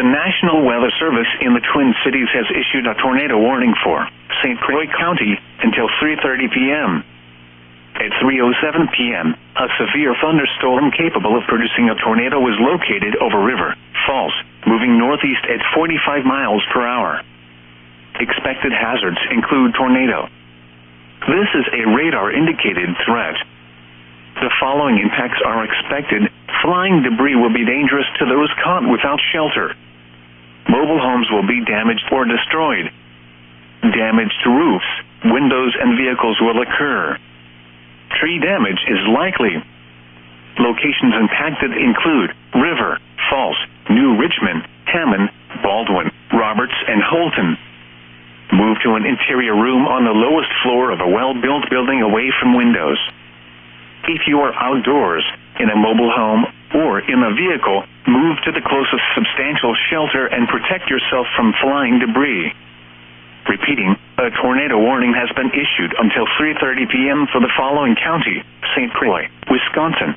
National Weather Service in the Twin Cities has issued a tornado warning for St. Croix County until 3:30 p.m. At 3:07 p.m., a severe thunderstorm capable of producing a tornado was located over River Falls, moving northeast at 45 miles per hour. Expected hazards include tornado. This is a radar-indicated threat. The following impacts are expected. Flying debris will be dangerous to those caught without shelter. Mobile homes will be damaged or destroyed. Damage to roofs, windows, and vehicles will occur. Tree damage is likely. Locations impacted include River Falls, New Richmond, Hammond, Baldwin, Roberts, and Holton. Move to an interior room on the lowest floor of a well-built building away from windows. If you are outdoors, in a mobile home, or in a vehicle, move to the closest substantial shelter and protect yourself from flying debris. Repeating, a tornado warning has been issued until 3:30 p.m. for the following county: St. Croix, Wisconsin,